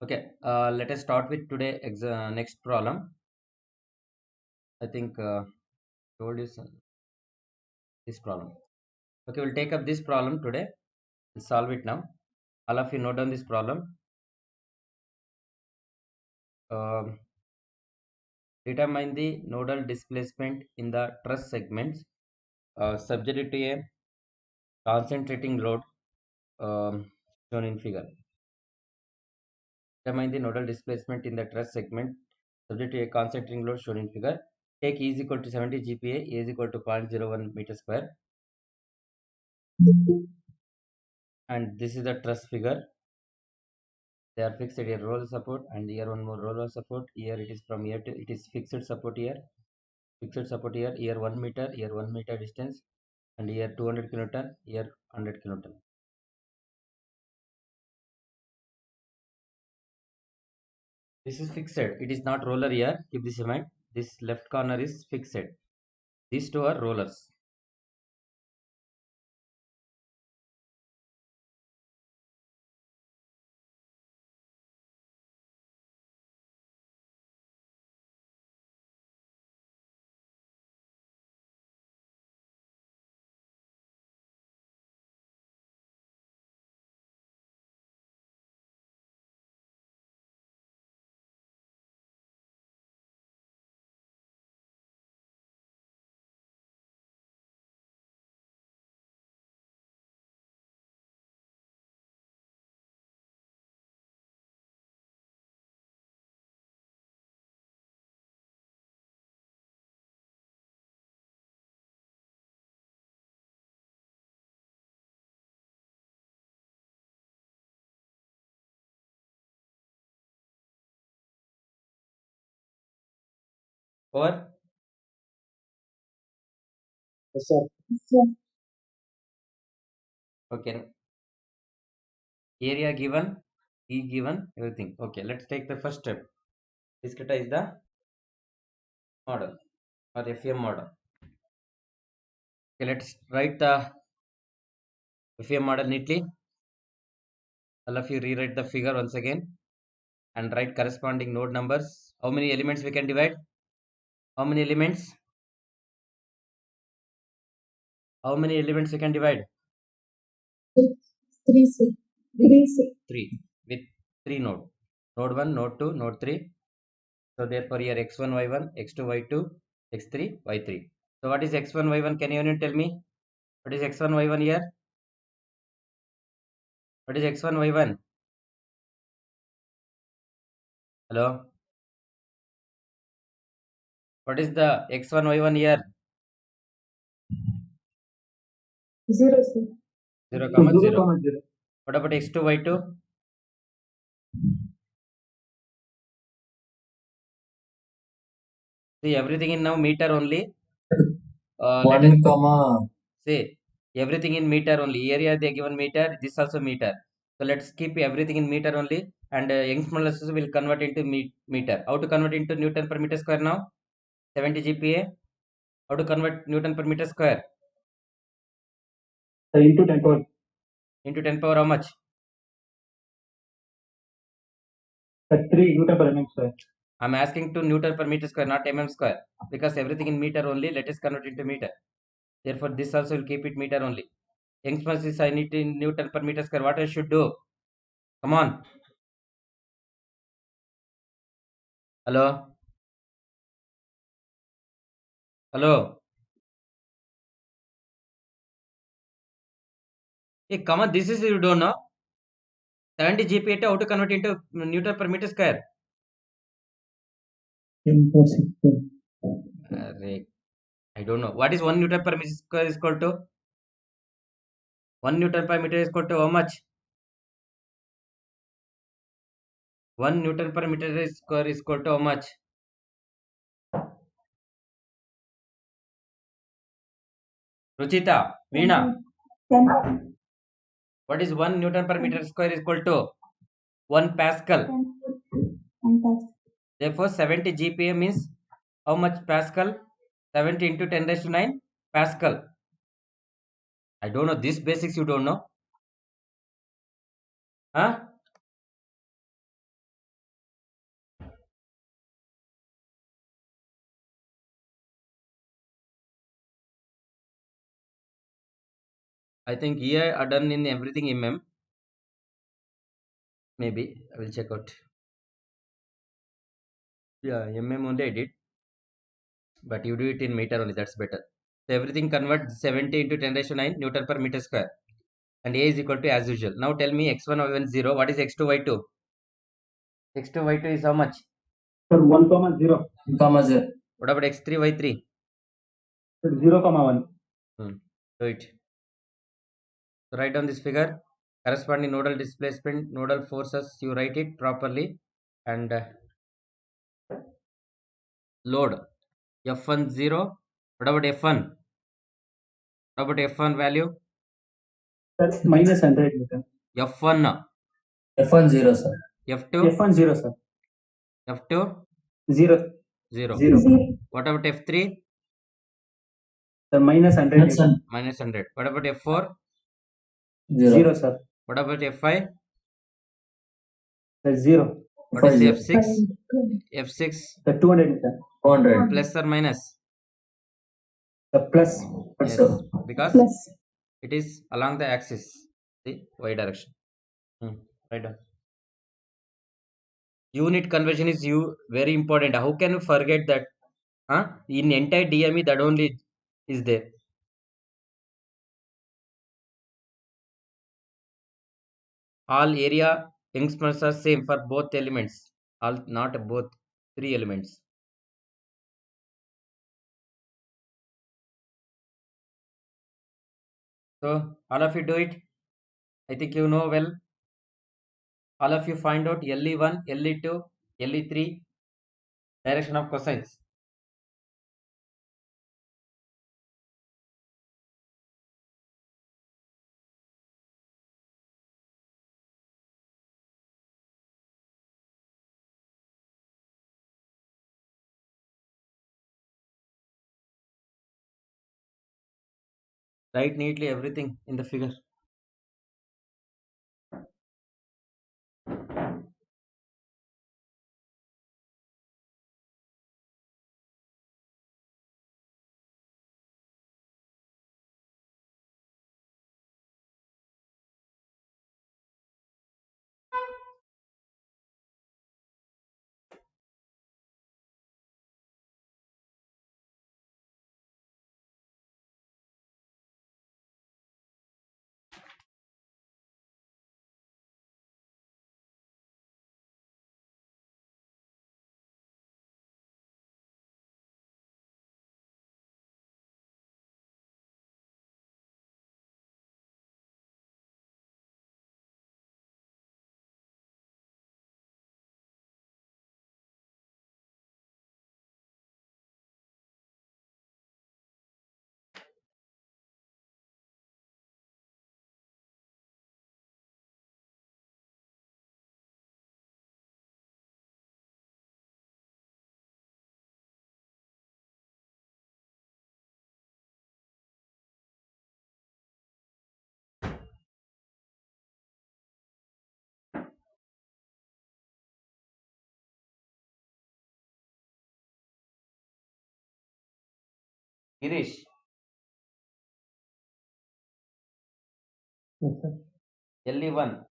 Okay, let us start with today next problem. I think told you this problem. Okay, we'll take up this problem today. We'll solve it now. All of you note down this problem. Um, Determine the nodal displacement in the truss segments subject to a concentrating load shown in figure. Determine the nodal displacement in the truss segment subject to a concentrating load shown in figure. Take E is equal to 70 GPa, A is equal to 0.01 meter square, and this is the truss figure. They are fixed here roller support, and here one more roller support. Here it is from here to it is fixed support here, here 1 meter, here 1 meter distance, and here 200 kilonewton, here 100 kilonewton. This is fixed, it is not roller here. Keep this in mind. This left corner is fixed. These two are rollers. Or Yes, sir. Yes, okay, area given, E given, everything. Okay, let's take the first step. Discretize the model or FEM model. Okay, let's write the FEM model neatly. All of you rewrite the figure once again and write corresponding node numbers. How many elements we can divide? How many elements? How many elements we can divide? three six. Three six. 3 with 3 node. Node 1, node 2, node 3. So therefore here x1, y1, x2, y2, x3, y3. So what is x1, y1? Can anyone tell me? What is x1, y1 here? What is x1, y1? Hello? What is the x1, y1 here? Zero six. 0, comma 0, 0. 0. What about x2, y2? See, everything in now meter only. Let us 1, comma. say everything in meter only. Area they given meter, this also meter. So let's keep everything in meter only, and Young's modulus will convert into meter. How to convert into Newton per meter square now? 70 GPa. How to convert Newton per meter square Into 10 power. into 10 power how much? 3 Newton per mm square. I'm asking to Newton per meter square, not mm square, because everything in meter only. Let us convert into meter. Therefore, this also will keep it meter only. Young's modulus is I need in Newton per meter square. What I should do? Come on. Hello? Hello? Hey, come on. This is you don't know. 70 GPa how to convert into Newton per meter square? Impossible. I don't know. What is 1 Newton per meter square is equal to? 1 Newton per meter is equal to how much? 1 Newton per meter square is equal to how much? Ruchita, Veena, 10. what is 1 Newton per meter square is equal to? 1 Pascal. 10. Therefore, 70 GPa means how much Pascal? 70 into 10 raised to 9 Pascal. I don't know. This basics you don't know. Huh? I think here are done in everything mm. Maybe I will check out. Yeah, mm only I did, but you do it in meter only. That's better. So everything convert 70 into 10 raised to 9 Newton per meter square, and A is equal to as usual. Now tell me x1 y1 0. What is x2 y2? X2 y2 is how much? Sir, 1 comma 0. Comma 0. What about x3 y3? Sir, 0 comma 1. Do it. So write down this figure. Corresponding nodal displacement, nodal forces. You write it properly, and load f1 0. What about f1? What about f1 value? Sir, minus 100 meter. f1, F1 0, sir. f2, F1 0, sir. f2 0. 0. 0. What about f3? Sir, minus 100 That's meter. Minus 100. What about f4? 0. 0, sir. What about f5? Sir, 0. What is 0. f6? f6 Sir, 200 meter. 200. plus or minus? Sir, plus. Yes, Sir. because Plus. it is along the axis, the y direction. Right down. Unit conversion is very important. How can you forget that? In entire DME, that only is there. All area youngsters are same for both elements. All not both, 3 elements. So all of you do it. I think you know well. All of you find out LE1, LE2, LE3 direction of cosines. Write neatly everything in the figure. Girish, Yes, sir. LE1.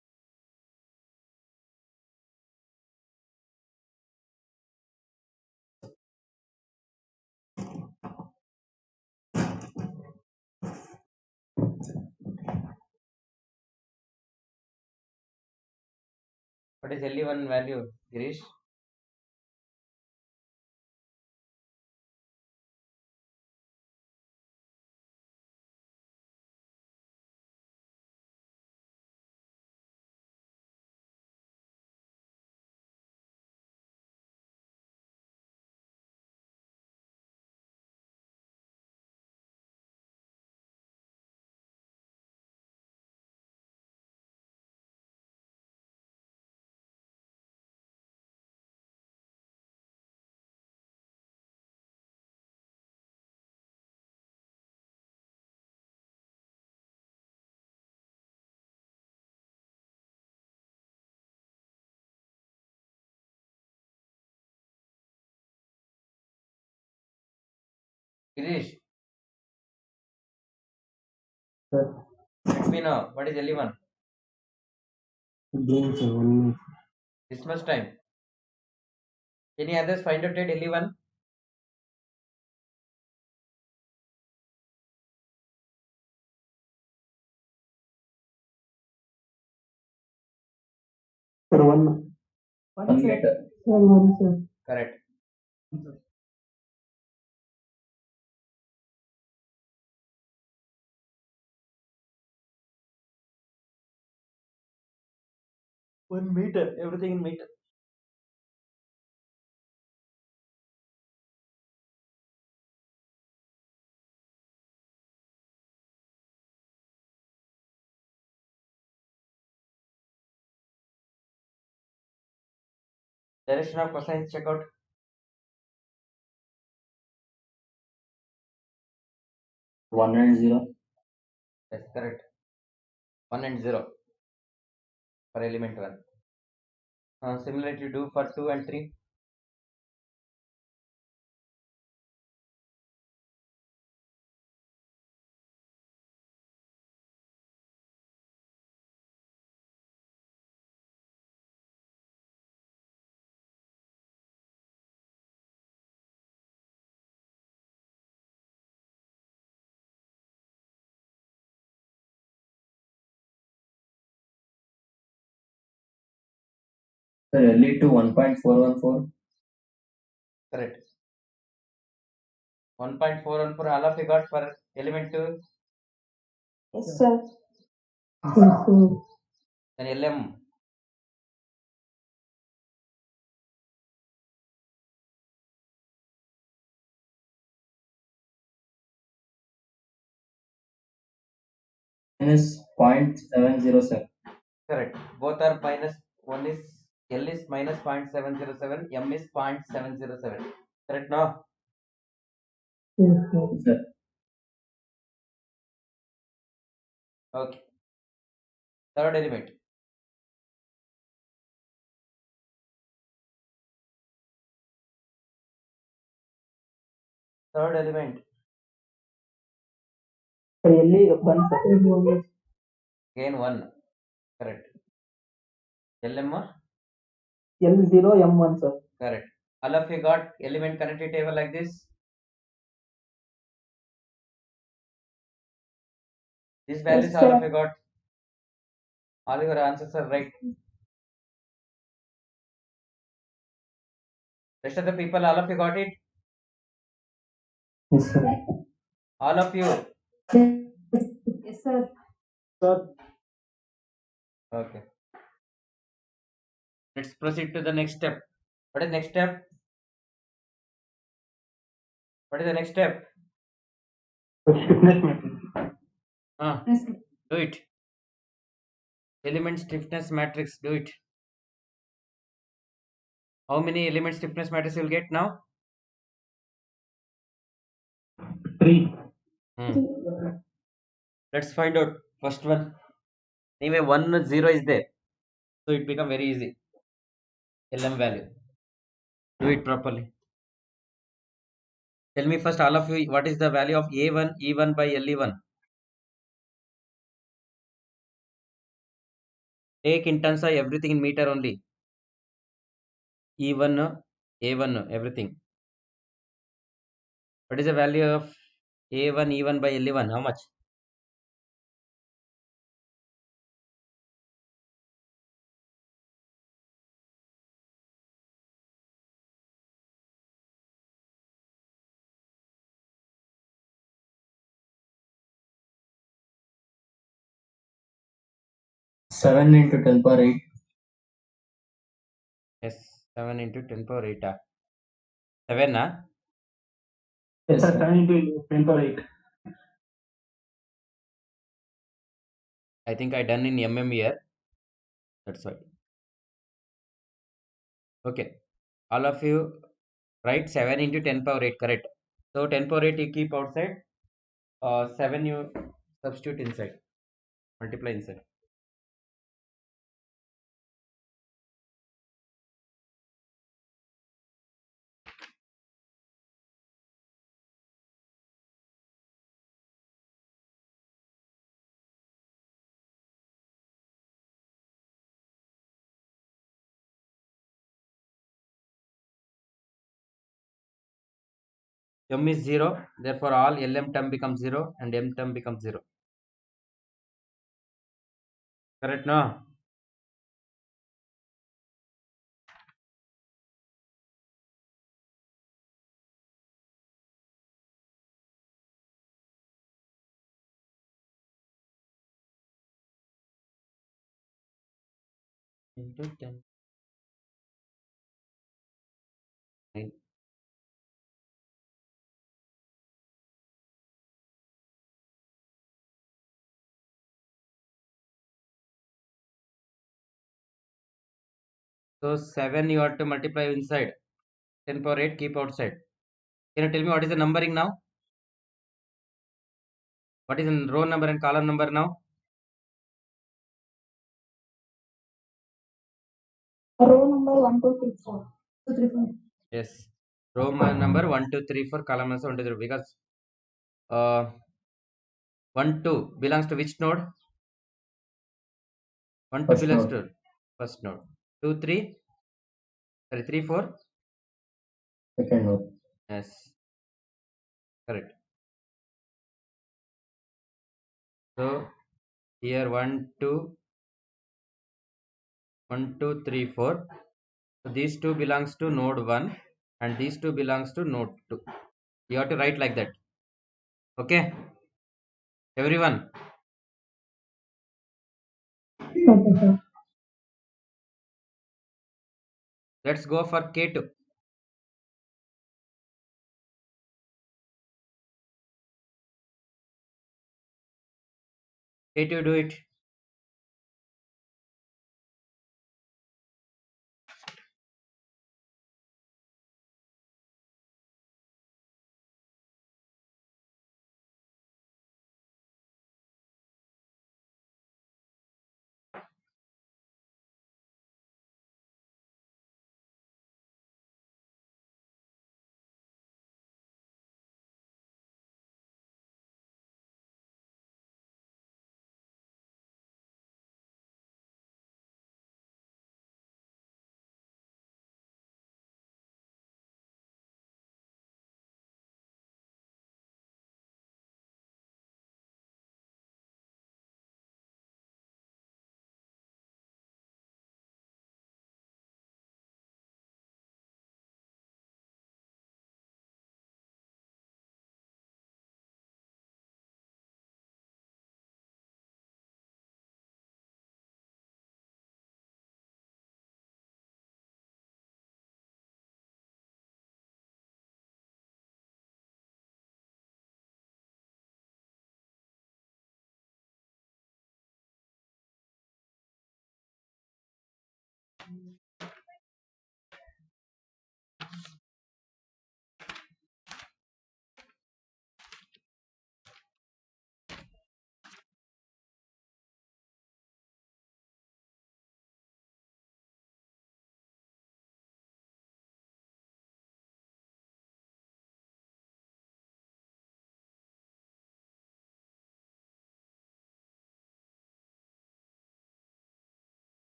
What is LE1 value, Girish? Girish, Sir. me know what is LE1. Again, sir, 1 minute. This much time. Any others find out at LE1? Sir, 1. 1 meter. Sir, 1, sir. Correct. One meter. Everything in meter. Direction of cosine, check out. One and zero. Yes, correct. 1 and 0 for element 1. Similarly, you do for 2 and 3. Sir, LE2 1.414. Correct. 1.414, all of you got for element 2. Yes, sir. Then LM. Minus 0.707. Correct. Both are minus. One is L is minus 0.707. M is 0.707. Correct now? Sir, Okay. Third element. Third element. Sir, LE1, sir. Again 1. Correct. LM. L0, M1, sir. Correct. All of you got element connected table like this. These values Yes, all of sir. you got. All your answers are right. Rest of the people, all of you got it. Yes, sir. All of you. Yes, sir. Sir. Okay. Let's proceed to the next step. What is next step? What is the next step? Stiffness matrix. Do it. Element stiffness matrix. Do it. How many element stiffness matrix you'll get now? 3. Let's find out. First one. Anyway, 1 0 is there. So it become very easy. LM value. Do it properly. Tell me first, all of you, what is the value of A1 E1 by LE1? Take in terms of everything in meter only. E1, A1, everything. What is the value of A1 E1 by LE1? How much? Seven into 10 power 8. Yes, 7 into 10 power 8. 7, Yes, Yes, sir. sir. 7 into 10 power 8. I think I done in mm here. That's why. Okay. All of you write 7 into 10 power 8, correct? So 10 power 8 you keep outside. 7 you substitute inside. Multiply inside. M is 0, therefore all LM term becomes 0 and M term becomes 0. Correct, no? Into 10. So 7 you have to multiply inside. 10 power 8 keep outside. Can you tell me what is the numbering now? What is the row number and column number now? Row number 1, 2, 3, 4. 2, 3, 4. Yes. Row number 1, 2, 3, 4, column number 1, 2, 3, because 1, 2 belongs to which node? 1, 2 First belongs node. to first node. 2, 3, sorry, 3, 4. Second node. Yes, correct. So here 1, 2, 1, 2, 3, 4. So these two belongs to node 1 and these two belongs to node 2. You have to write like that. Okay, everyone. Okay, sir. Let's go for K2. K2 do it.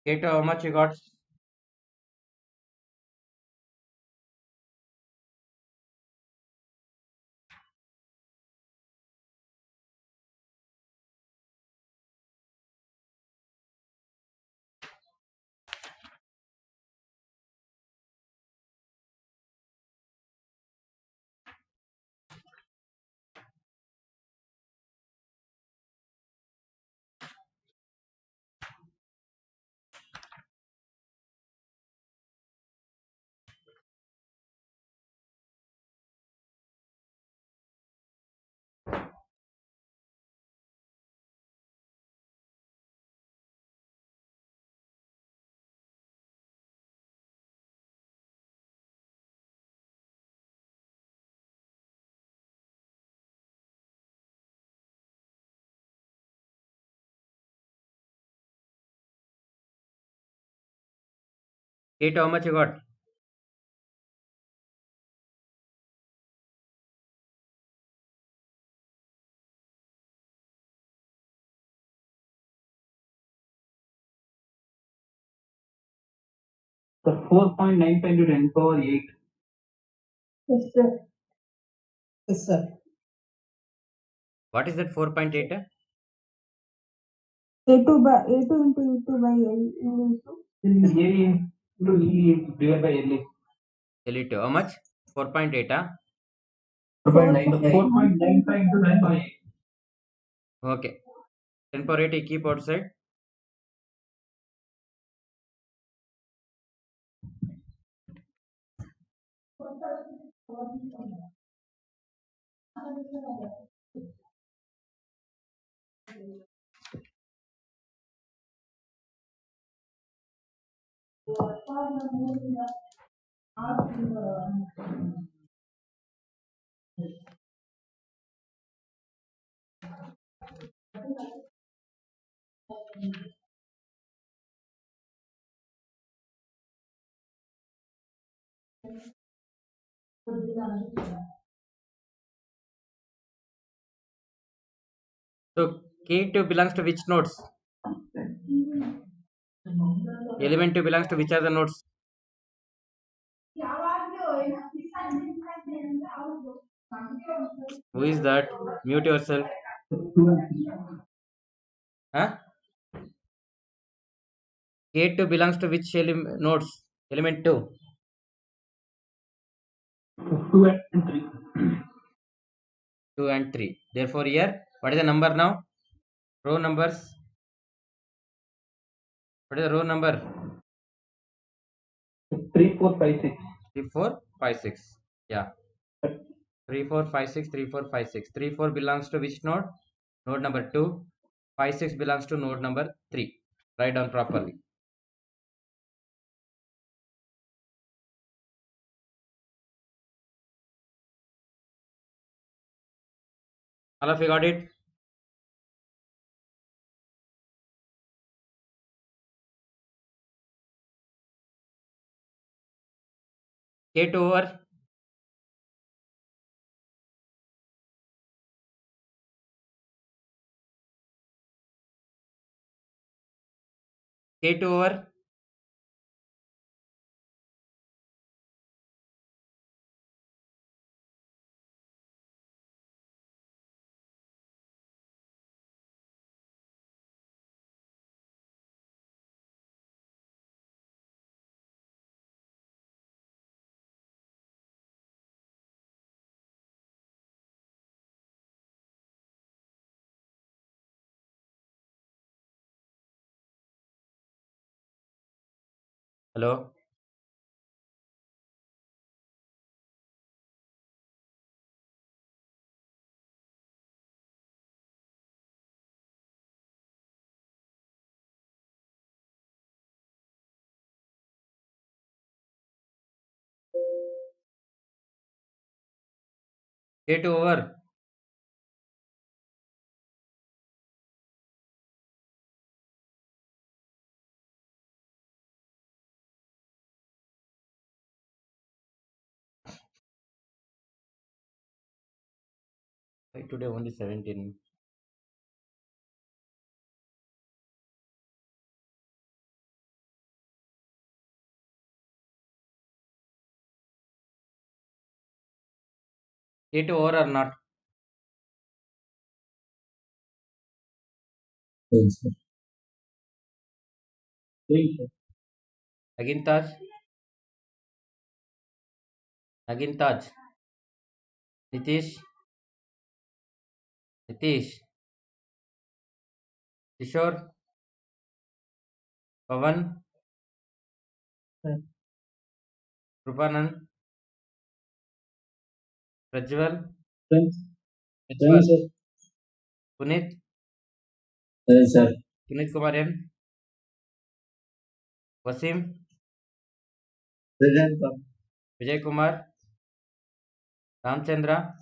K2, how much you got? K2, how much you got? The 4.95 into 10 power 8. Yes, sir. Yes, sir. What is that 4.8? A2 into E2 by L into. Then A into E divided by LA. L2, how much? 4.8, huh? 4.95. 4.95 into 10 power 8. Okay. 10 power 8 you keep outside. So K2 belongs to which nodes? Element 2 belongs to which are the nodes? Who is that? Mute yourself. 2 and 3. Huh? K2 belongs to which nodes? Element 2. 2 and 3. 2 and 3. Therefore, here, what is the number now? Row numbers. What is the row number? 3, 4, 5, 6. 3, 4, 5, 6. Yeah. 3, 4, 5, 6, 3, 4, 5, 6. 3, 4 belongs to which node? Node number 2. 5, 6 belongs to node number 3. Write down properly. All of you got it? K2 over K2 over hello. K2 over today only 17. K2 over or not? Yes, sir. Again Taj. Again Taj. Nitish. Nitish. Kishore. Pavan. Rupanand. Prajwal. Friends. Prajwal. Sir. Punit. Yes, sir. Punit Kumar N. Wasim. Present, sir. Vijay Kumar. Ramchandra.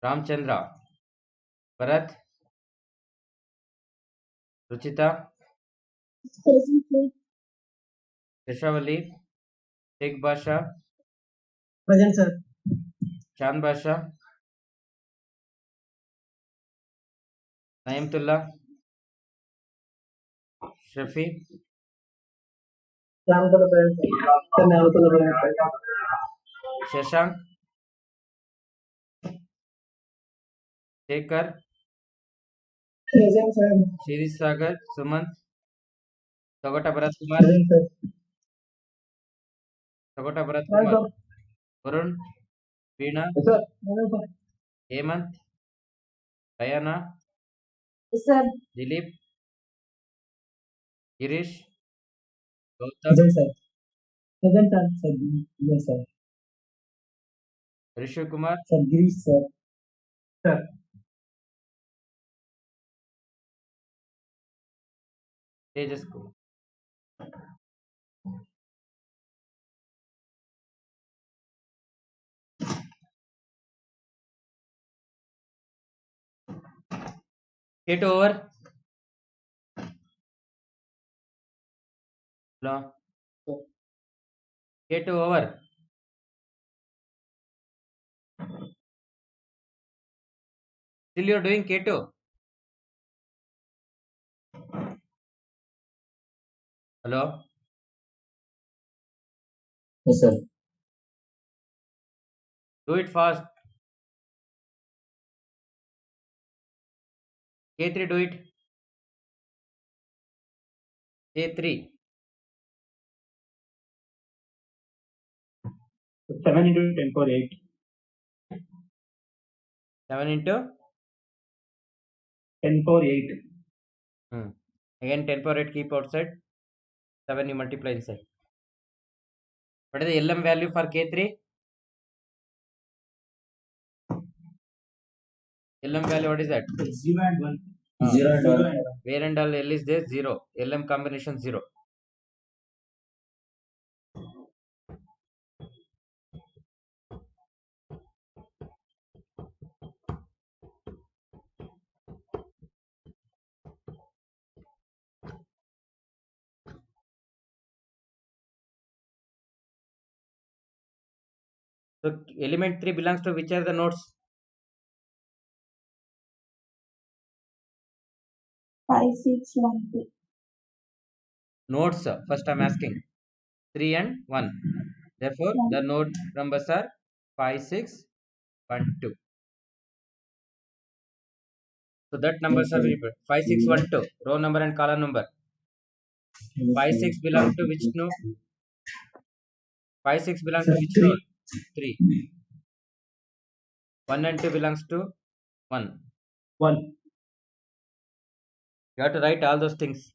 Ramchandra. Bharat. Ruchita. Present, sir. Shashavali, Sheikh Basha, Present, sir. Chand Basha, Naimtullah, Shafi, Namatullah present, sir. Namatullah present, Shashank, Shekhar, present, sir. Shirish Sagar, Sumant, Sagota Bharat Kumar, Present, sir. Sagota Bharat Present, Kumar, sir. Varun, Veena, Yes, sir. Present, sir. Hemant, Diana, Yes, sir. Dilip, Girish, Gautam, Present, sir. Present, sir. Sir, yes, sir. Rishu Kumar, Sir, Girish, sir. Sir. Tejas Kumar. Get over. No. Get over. Still you're doing keto. Hello? Yes, sir. Do it fast. K3 do it. K3. 7 into 10 power 8. 7 into 10 power 8. Again 10 power 8 keep outside. 7 you multiply inside. What is the LM value for K3? LM value what is that? 0 and 1. 0 and 1. Where and all L is there? 0. LM combination 0. So element 3 belongs to which are the nodes? 5, 6, 1, 2. Nodes. First I'm asking. 3 and 1. Therefore, the node numbers are 5, 6, 1, 2. So that numbers are Okay. 5, 6, 1, 2. Row number and column number. 5, 6 belong to which node? 5, 6 belong to which node? 3. 1 and 2 belongs to 1. 1. You have to write all those things.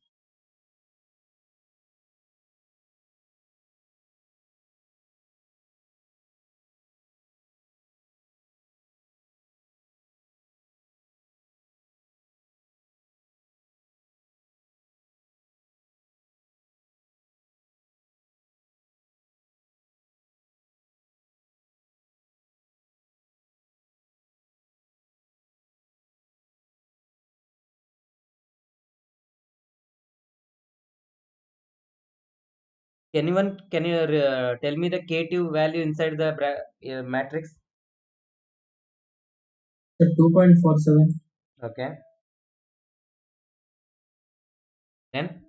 Can you tell me the K2 value inside the matrix? 2.47. Okay. Then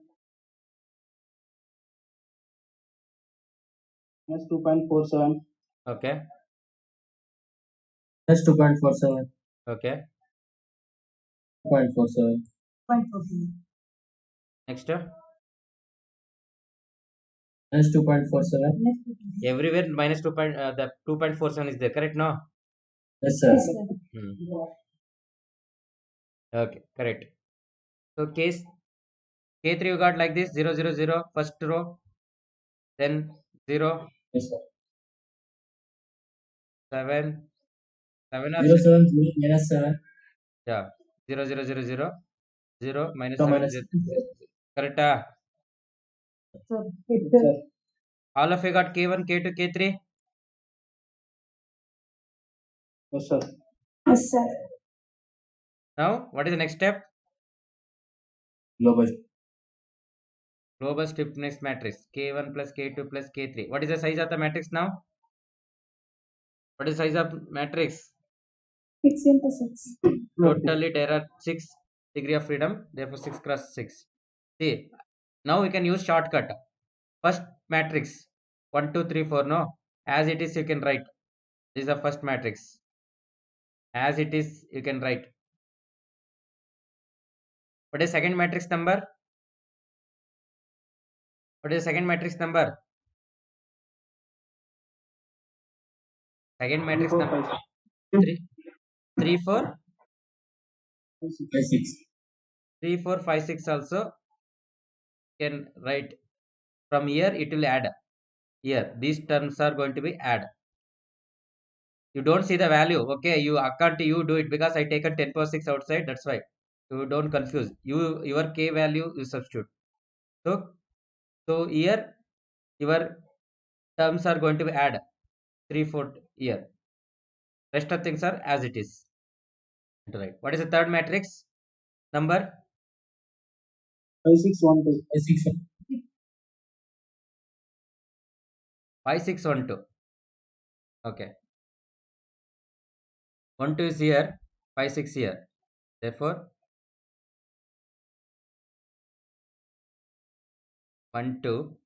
Minus 2.47. okay. That's 2.47. Okay. 0.47. 0.47. Next. That's 2.47. Everywhere minus 2. The 2.47 is there. Correct? No. Yes, sir. Yes, sir. Okay. Correct. So case K3 you got like this 0, 0, 0 first row. Then 0, Yes, sir. 7, 7 or 0, 6. 7, 0, minus 7. Yeah. 0, 0, 0, 0, 0, minus So 7. minus 0. Correct? Ah? Sir. Yes, sir. All of you got K1, K2, K3. Yes, sir. Yes, sir. Now, what is the next step? Global. Global stiffness matrix K1 plus K2 plus K3. What is the size of the matrix now? What is the size of matrix? 6 into 6. Totally there are 6 degree of freedom, therefore 6 cross 6. See, now we can use shortcut. First matrix 1, 2, 3, 4. No, as it is you can write. This is the first matrix. As it is you can write. What is second matrix number? What is the second matrix number? Second matrix number 3, 3, 4, 5, 6. 3, 4, 5, 6 also can write. From here it will add. Here these terms are going to be add. You don't see the value. Okay, you account you do it because I taken 10 power 6 outside. That's why you don't confuse. Your k value you substitute. So here your terms are going to be add 3, 4 here. Rest of things are as it is. Right. What is the third matrix number? 5, 6, 1, 2. 5, 6. 5, 6, 1, 2. Okay. 1, 2 is here. 5, 6 here. Therefore 1, 2.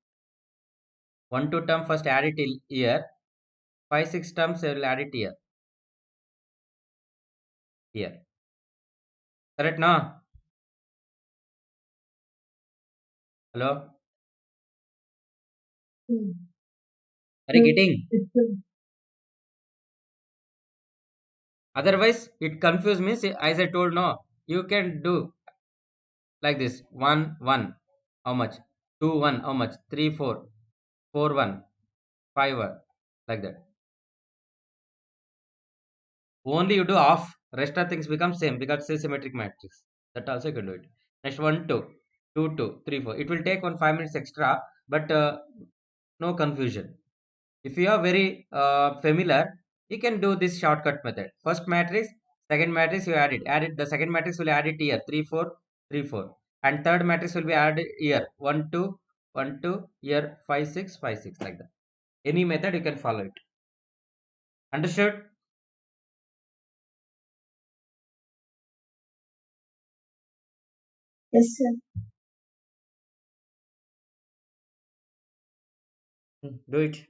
1, 2 term first add it here. 5, 6 terms I will add it here. Here. Correct now? Hello? Are you getting? Otherwise, it confuse means as I told no, you can do like this 1, 1, how much? 2, 1, how much? 3, 4, 4, 1, 5, 1, like that. Only you do half, rest of things become same because it's a symmetric matrix. That also you can do it. Next 1, 2, 2, 2, 3, 4. It will take 5 minutes extra, but no confusion. If you are very familiar, you can do this shortcut method. First matrix, second matrix you add it. The second matrix will add it here 3, 4, 3, 4. And third matrix will be added here 1, 2, 1, 2, here 5, 6, 5, 6 like that. Any method you can follow it. Understood? Yes, sir. Do it.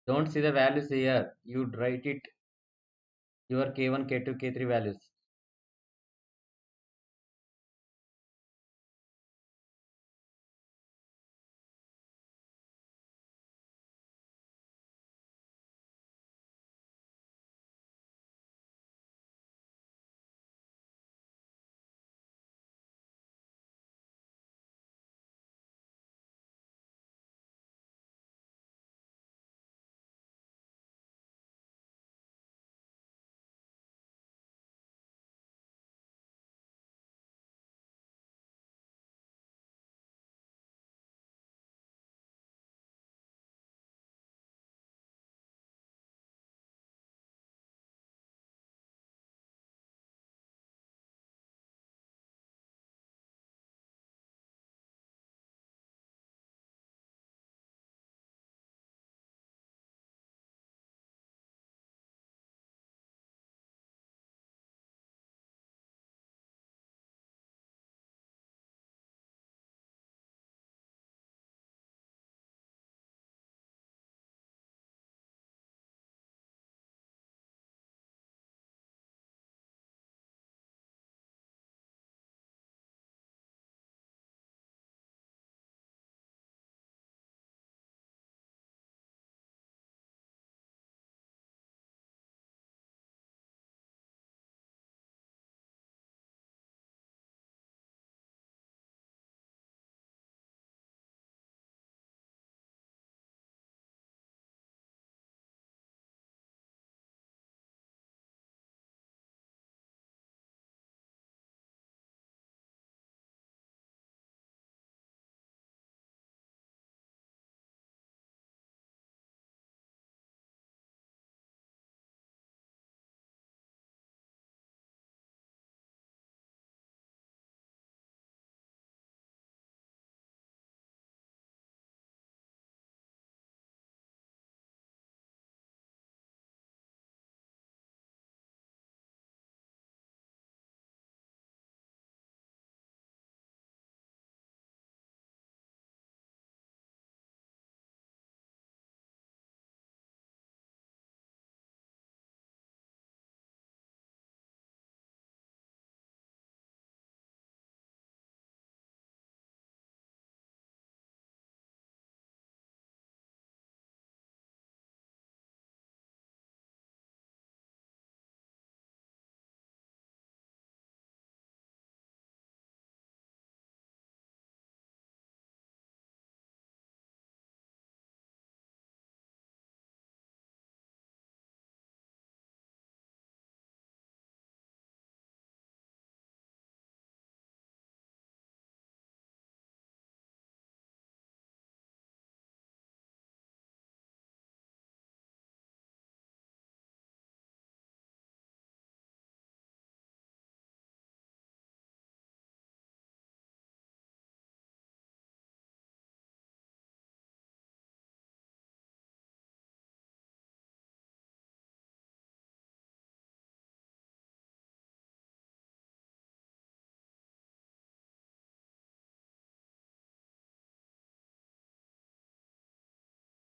Don't see the values here. You write it your K1, K2, K3 values.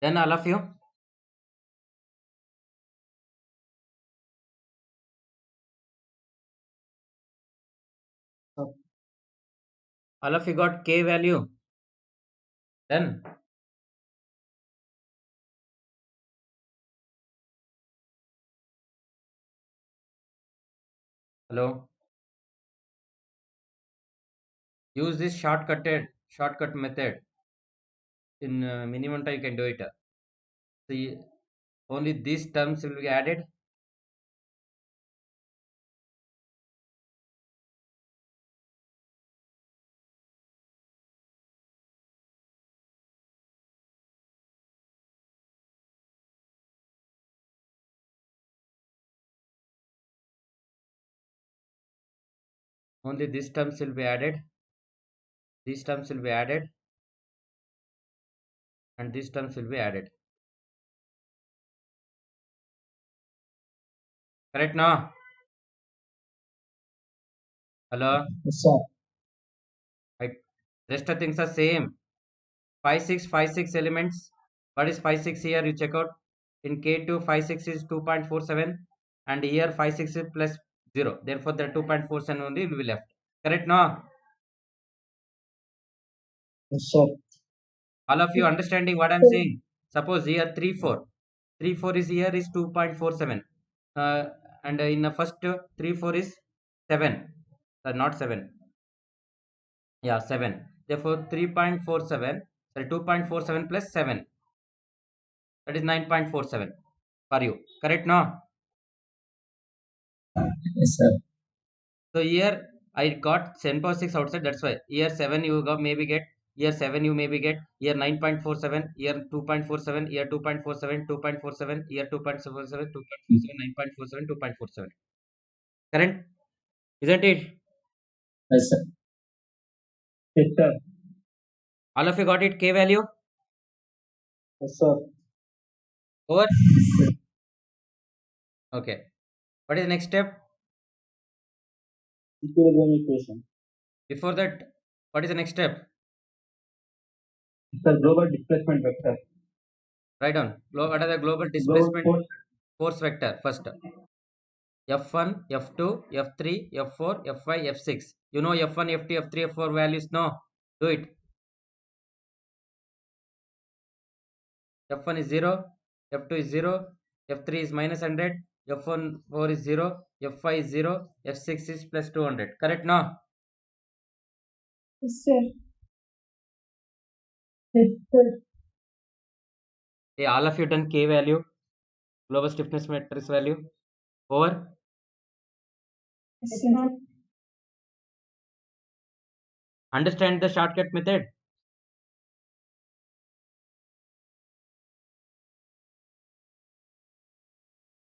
Then all of you. All of you got k value. Then hello. Use this shortcut method. In minimum time you can do it. See, only these terms will be added. Only these terms will be added. These terms will be added. And these terms will be added. Correct now? Hello? Yes, sir. Right. Rest of things are same. 5, 6, 5, 6 elements. What is 5, 6 here? You check out. In K2, 5, 6 is 2.47. And here 5, 6 is plus 0. Therefore, the 2.47 only will be left. Correct now? Yes, sir. All of you understanding what I'm saying? Suppose here 3, 4. 3, 4 is here is 2.47. And in the first 3, 4 is 7. Not 7. Yeah, 7. Therefore, 3.47. Sorry, 2.47 plus 7. That is 9.47 for you. Correct now? Yes, sir. So here I got 10 power 6 outside. That's why here 7 you got maybe get. Here 7 you maybe get. Here 9.47. Here 2.47. Here 2.47. 2.47. Here 2.47. 2.47. 9.47. 2.47. Correct? Isn't it? Yes, sir. Yes, sir. All of you got it? K value? Yes, sir. Over? Yes, sir. Okay. What is the next step? Equilibrium equation. Before that, what is the next step? It's a global displacement vector. Write down. What are the global Global displacement force. force vector first? F1, F2, F3, F4, F5, F6. You know F1, F2, F3, F4 values? No. Do it. F1 is 0, F2 is 0, F3 is minus 100, F1 4 is 0, F5 is 0, F6 is plus 200. Correct now? Yes, sir. Yes, sir. Hey, all of you done K value, global stiffness matrix value. Over. Yes, sir. Understand the shortcut method?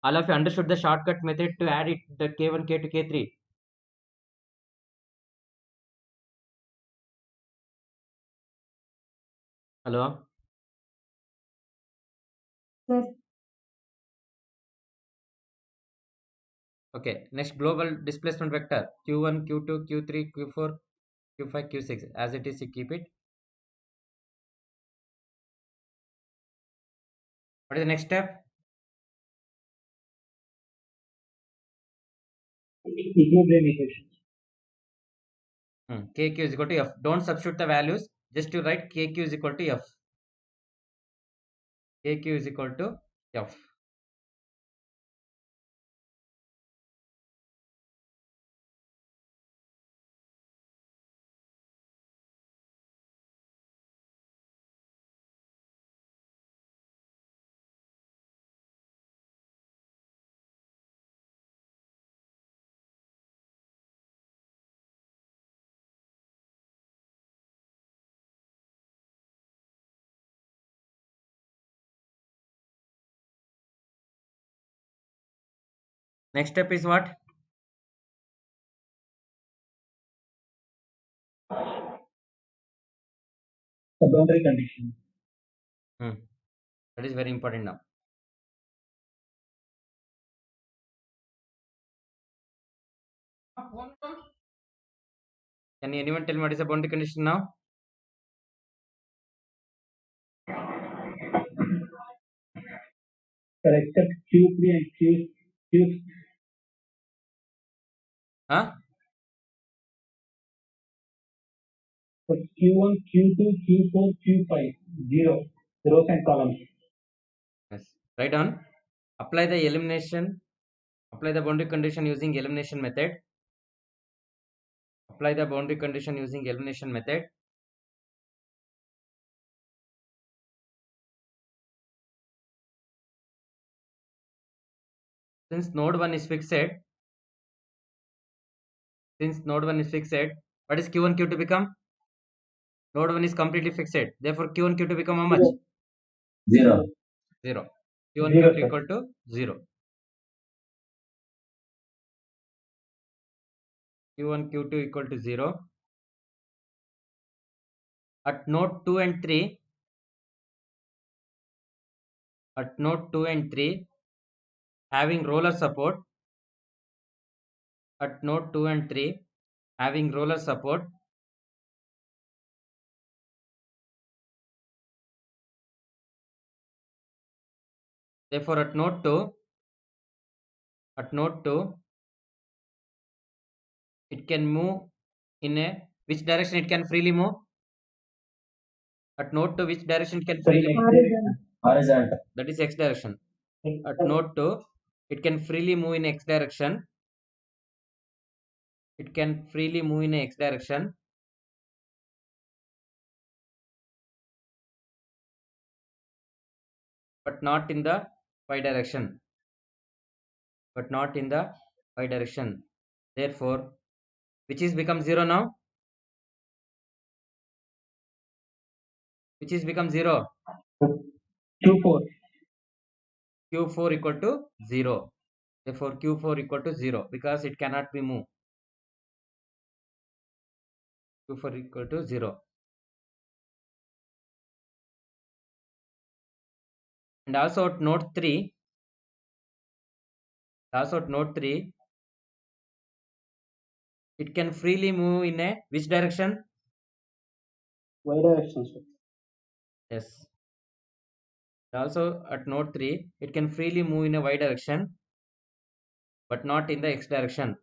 All of you understood the shortcut method to add it the K1, K2, K3. Hello? Sir. Okay. Next global displacement vector Q1, Q2, Q3, Q4, Q5, Q6. As it is, you keep it. What is the next step? Equilibrium equation. KQ is equal to F. Don't substitute the values. Just to write KQ is equal to F. KQ is equal to F. Next step is what? The boundary condition. That is very important now. Can anyone tell me what is the boundary condition now? Sir, except Q3 and Q. Huh? So Q1, Q2, Q4, Q5, 0. Rows and columns. Yes. Write down. Apply the elimination. Apply the boundary condition using elimination method. Apply the boundary condition using elimination method. Since node 1 is fixed, what is Q1, Q2 become? Node 1 is completely fixed. Therefore, Q1, Q2 become how much? 0. 0. Q1, Zero, Q2 sir. equal to 0. Q1, Q2 equal to 0. At node 2 and 3, having roller support, therefore at node 2, it can move in a which direction it can freely move? At node 2, which direction it can Sir, freely move? Horizontal. That is x direction. At node 2, it can freely move in x direction. It can freely move in x direction. But not in the y direction. Therefore, which is become 0 now? Which is become 0? Q4. Q4 equal to 0. Therefore, Q4 equal to 0 because it cannot be moved. Q4 equal to 0. And also at node 3, it can freely move in a which direction? Y direction, sir. Yes. Also at node 3, it can freely move in a y direction, but not in the x direction.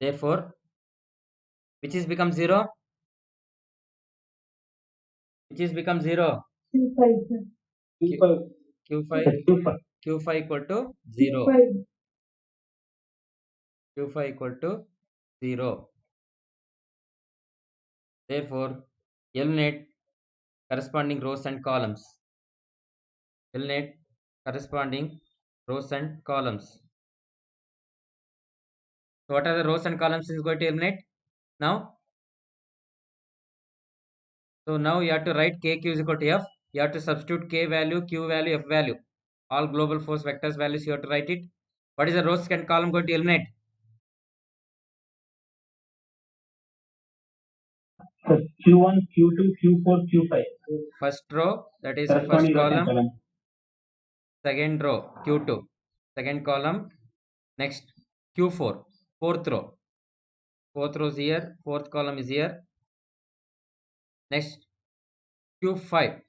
Therefore, which is become 0? Which is become 0? Q5, sir. Q5. Q5 equal to 0. Q5 equal to 0. Therefore, eliminate corresponding rows and columns. So what are the rows and columns is going to eliminate now? So now you have to write KQ is equal to F. You have to substitute K value, Q value, F value. All global force vectors values you have to write it. What is the rows and column going to eliminate? So Q1, Q2, Q4, Q5. First row, that is first Corresponding rows and column. columns. Second row, Q2. Second column. Next, Q4. Fourth row. Fourth row is here. Fourth column is here. Next, Q5.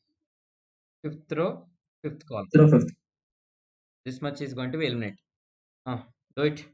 Fifth row, fifth column. 0, 5th. This much is going to be eliminated. Do it.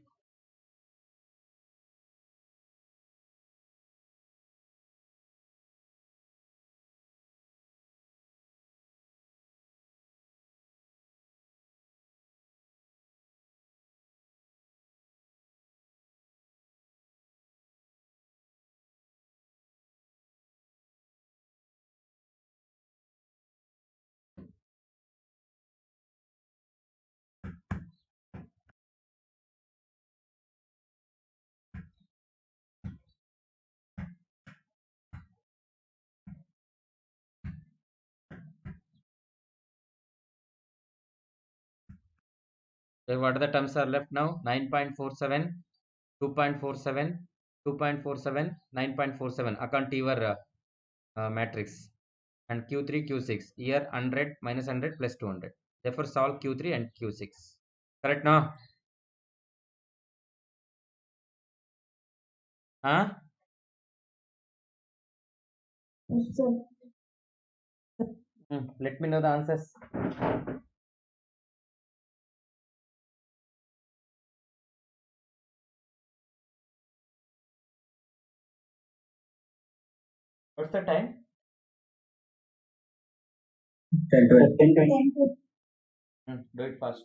So what are the terms are left now? 9.47, 2.47, 2.47, 9.47. Account your matrix. And Q3, Q6. Here 100 minus 100 plus 200. Therefore, solve Q3 and Q6. Correct now? Huh? Yes, sir. Let me know the answers. What's the time? 10, 20. 10, 20. Do it fast.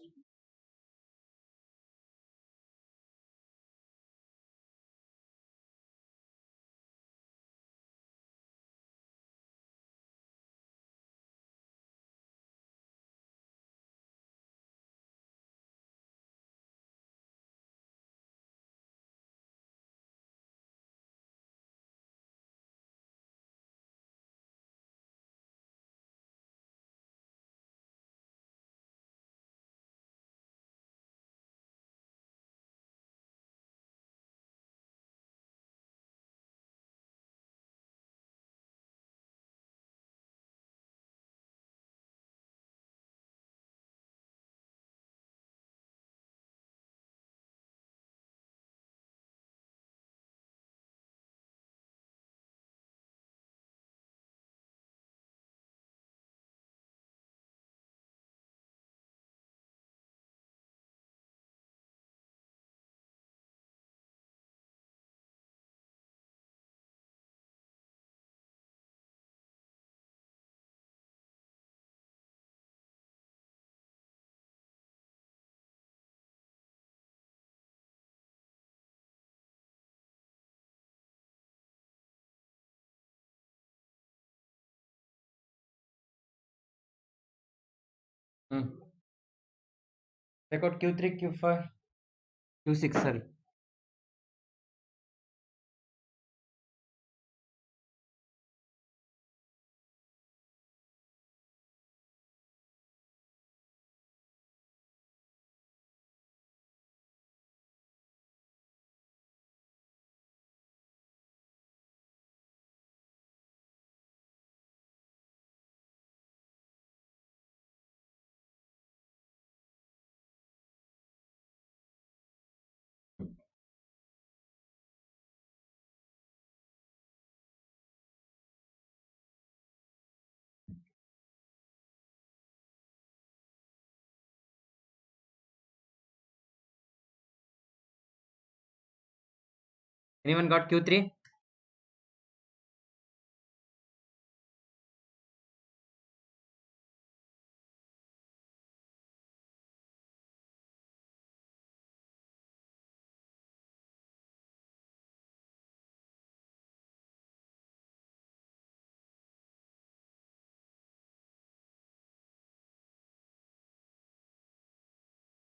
Check out Q3, Q5, Q6, sorry. Anyone got Q3?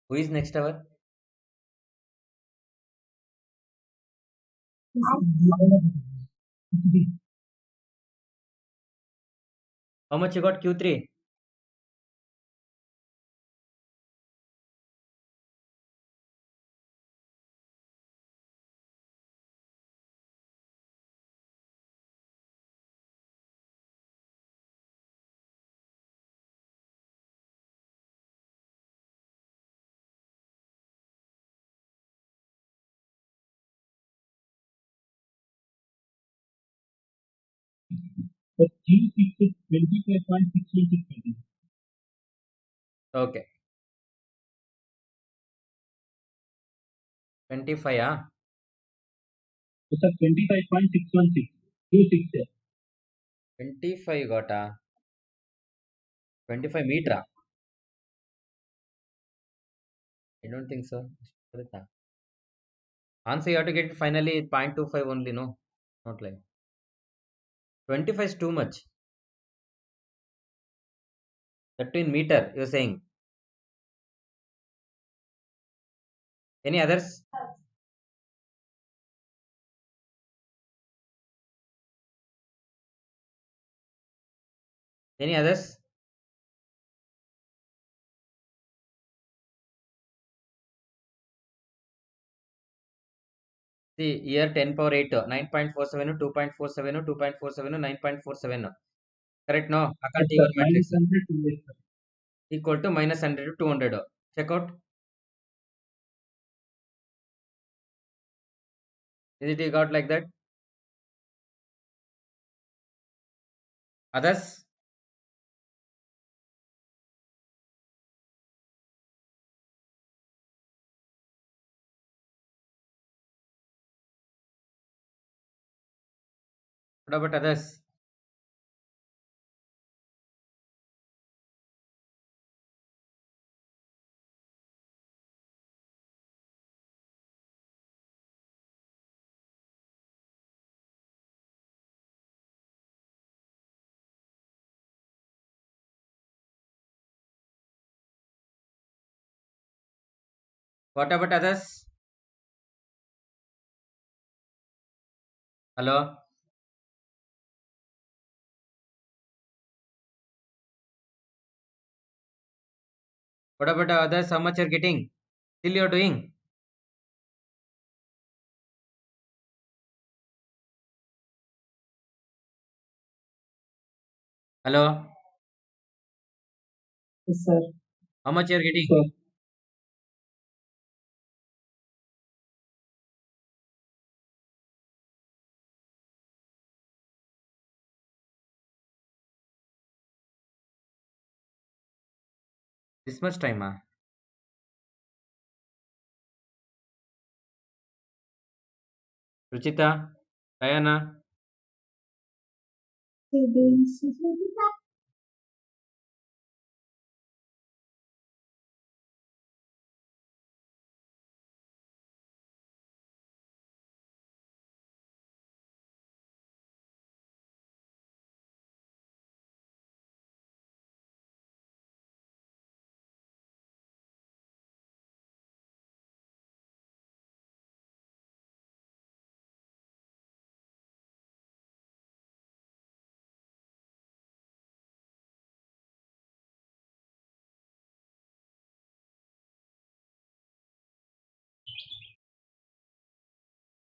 Who is next hour? How much you got Q3? The Q6 is 25.616. Okay. 25, huh? It's a 25.616. Q6. 25 got 25 meter. I don't think so. Answer you have to get it finally 0.25 only, no? Not like 25 is too much. That too in meter, you're saying. Any others? Any others? See, here 10 power 8, 9.47, 2.47, 2.47, 9.47. Correct, no? According to your matrix. Minus 100 to Equal to minus 100 to 200. Check out. Is it you got like that? Others? What about others? What about others? Hello? What about others? How much you're getting? Still you're doing? Hello? Yes, sir. How much you're getting? Sir. This much time, ah? Ruchita? Diana?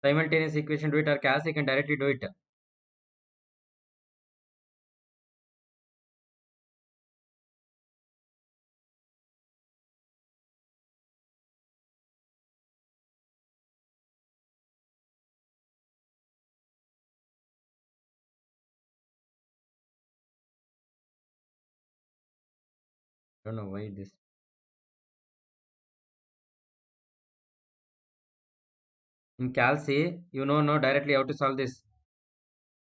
Simultaneous equation, do it, or calc, you can directly do it. Don't know why this. In calc, you know directly how to solve this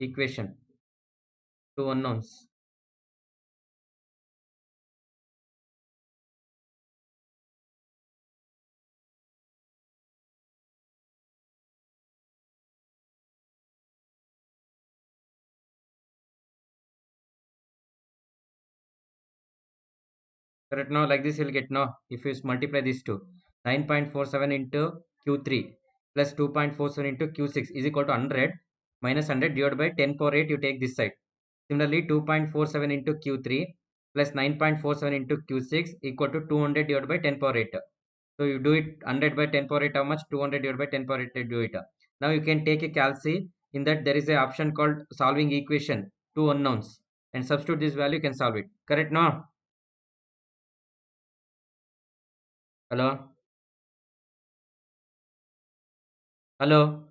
equation. Two unknowns. Correct now, like this you'll get now. If you multiply these two, 9.47 into Q3 plus 2.47 into Q6 is equal to 100 minus 100 divided by 10 power 8, you take this side. Similarly, 2.47 into Q3 plus 9.47 into Q6 equal to 200 divided by 10 power 8. So you do it 100 by 10 power 8, how much? 200 divided by 10 power 8, do it. Now you can take a calc. In that there is a option called solving equation, two unknowns, and substitute this value, you can solve it. Correct now? Hello? Hello?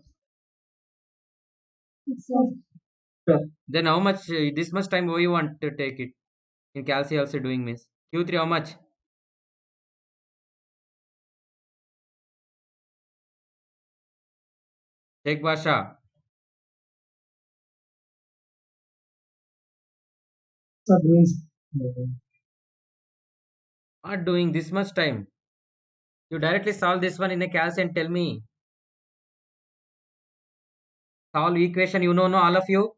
Sir. Then how much, this much time you want to take it? In calc also doing means. Q3 how much? Take Basha. Sir, doing. Not doing this much time. You directly solve this one in a calc and tell me. Solve equation, you know, no, all of you?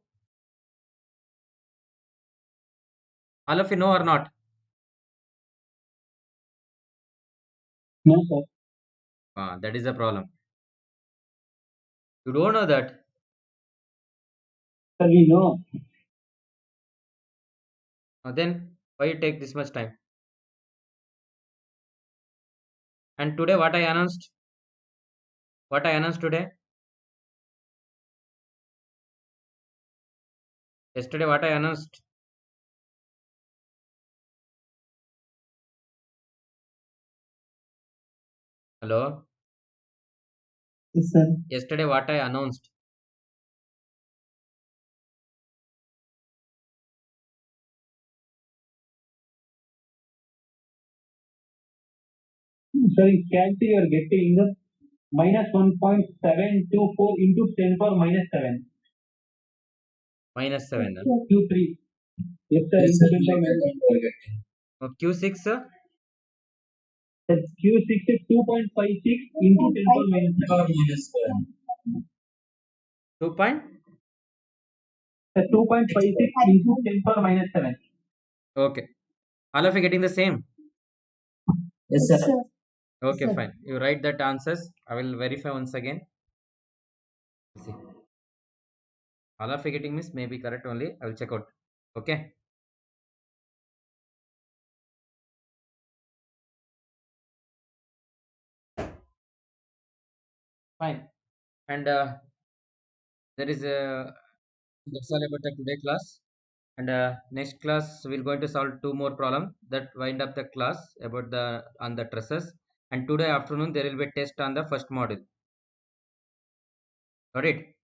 All of you know or not? No, sir. That is the problem. You don't know that. Sir, we know. Then why you take this much time? And today what I announced? What I announced today? Yesterday what I announced? Hello? Yes, sir. Yesterday what I announced? Sir, in calc you are getting minus 1.724 into 10 power minus 7. -7. Q3. Yes, sir. Yes, Into sir. 10 power Like minus that we are getting. Q6, Q6 is 2.56 into 10 power minus 7. Power minus 7. 2 point. 2.56 into 10 power minus 7. Okay. All of you getting the same? Yes, sir. Sir. Okay, Sir. fine. You write that answers. I will verify once again. See. All of you getting miss may be correct only. I will check out. Okay. Fine. And there is a that's all about the today class. And next class we're going to solve 2 more problems that wind up the class about the on the trusses. And today afternoon there will be a test on the first module. Got it?